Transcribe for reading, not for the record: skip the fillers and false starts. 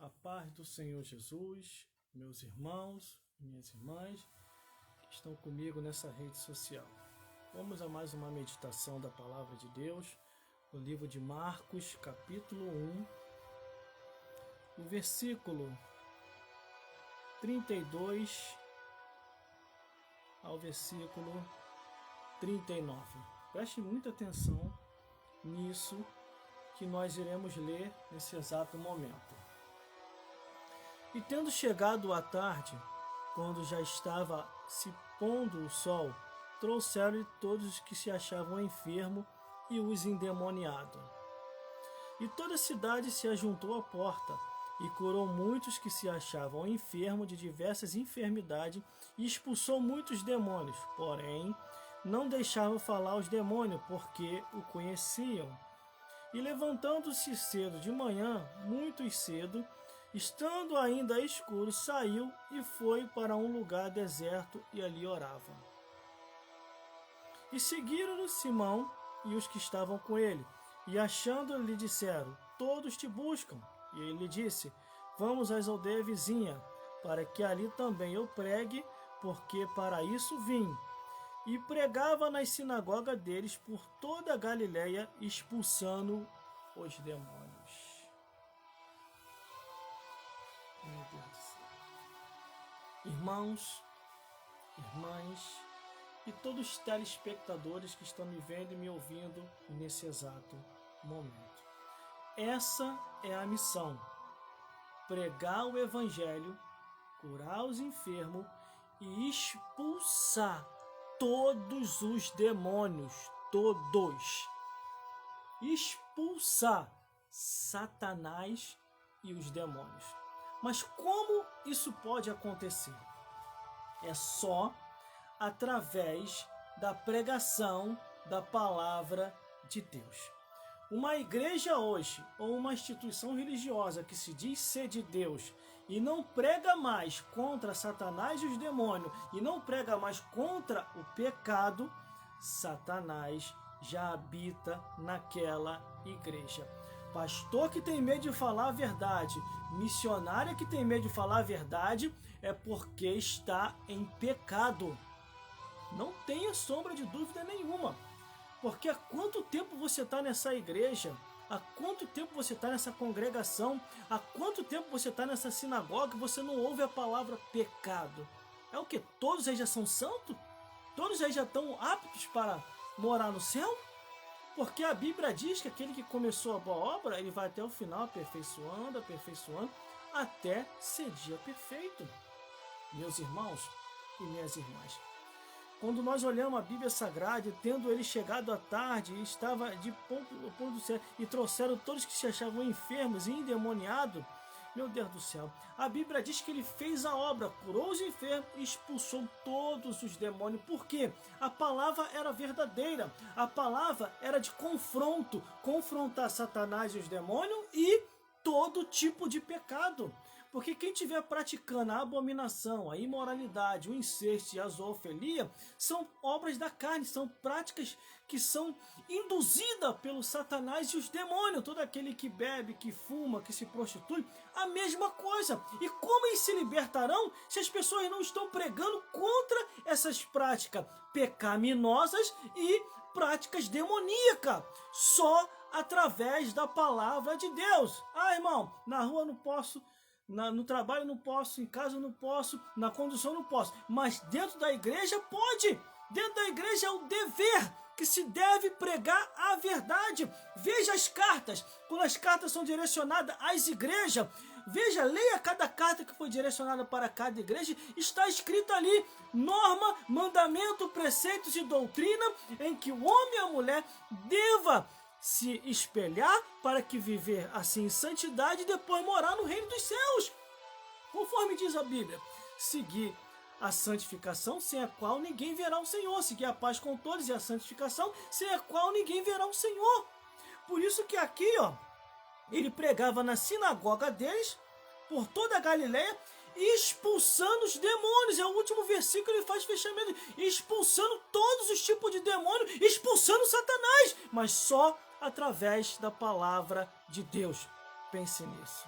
A paz do Senhor Jesus, meus irmãos e minhas irmãs que estão comigo nessa rede social. Vamos a mais uma meditação da Palavra de Deus, no livro de Marcos, capítulo 1, no versículo 32 ao versículo 39. Preste muita atenção nisso que nós iremos ler nesse exato momento. E tendo chegado à tarde, quando já estava se pondo o sol, trouxeram-lhe todos os que se achavam enfermos e os endemoniados. E toda a cidade se ajuntou à porta, e curou muitos que se achavam enfermos de diversas enfermidades, e expulsou muitos demônios, porém não deixavam falar os demônios, porque o conheciam. E levantando-se cedo de manhã, muito cedo, estando ainda escuro, saiu e foi para um lugar deserto e ali orava. E seguiram-no Simão e os que estavam com ele, e achando-lhe lhe disseram: todos te buscam. E ele lhe disse: vamos às aldeias vizinhas, para que ali também eu pregue, porque para isso vim. E pregava nas sinagogas deles por toda a Galileia, expulsando os demônios. Meu Deus do céu. Irmãos, irmãs e todos os telespectadores que estão me vendo e me ouvindo nesse exato momento. Essa é a missão: pregar o Evangelho, curar os enfermos e expulsar todos os demônios, todos. Expulsar Satanás e os demônios. Mas como isso pode acontecer? É só através da pregação da palavra de Deus. Uma igreja hoje, ou uma instituição religiosa que se diz ser de Deus e não prega mais contra Satanás e os demônios, e não prega mais contra o pecado, Satanás já habita naquela igreja. Pastor que tem medo de falar a verdade, missionária que tem medo de falar a verdade, é porque está em pecado. Não tenha sombra de dúvida nenhuma. Porque há quanto tempo você está nessa igreja? Há quanto tempo você está nessa congregação? Há quanto tempo você está nessa sinagoga e você não ouve a palavra pecado? É o que? Todos aí já são santos? Todos aí já estão aptos para morar no céu? Porque a Bíblia diz que aquele que começou a boa obra, ele vai até o final aperfeiçoando, aperfeiçoando, até ser dia perfeito. Meus irmãos e minhas irmãs, quando nós olhamos a Bíblia Sagrada, tendo ele chegado à tarde, e estava de pôr do céu, e trouxeram todos que se achavam enfermos e endemoniados, meu Deus do céu, a Bíblia diz que ele fez a obra, curou os enfermos e expulsou todos os demônios. Por quê? A palavra era verdadeira, a palavra era de confronto, confrontar Satanás e os demônios e todo tipo de pecado. Porque quem estiver praticando a abominação, a imoralidade, o incesto e a zoofilia, são obras da carne, são práticas que são induzidas pelo Satanás e os demônios. Todo aquele que bebe, que fuma, que se prostitui, a mesma coisa. E como eles se libertarão se as pessoas não estão pregando contra essas práticas pecaminosas e práticas demoníacas? Só através da palavra de Deus. Ah, irmão, na rua não posso, no trabalho não posso, em casa não posso, na condução não posso, mas dentro da igreja pode. Dentro da igreja é o dever que se deve pregar a verdade. Veja as cartas, quando as cartas são direcionadas às igrejas, veja, leia cada carta que foi direcionada para cada igreja, está escrito ali norma, mandamento, preceitos e doutrina em que o homem e a mulher deva se espelhar para que viver assim em santidade e depois morar no reino dos céus. Conforme diz a Bíblia, seguir a santificação sem a qual ninguém verá o Senhor. Seguir a paz com todos e a santificação sem a qual ninguém verá o Senhor. Por isso que aqui, ele pregava na sinagoga deles, por toda a Galileia, expulsando os demônios. É o último versículo, ele faz fechamento, expulsando todos os tipos de demônios, expulsando Satanás, mas só através da palavra de Deus. Pense nisso.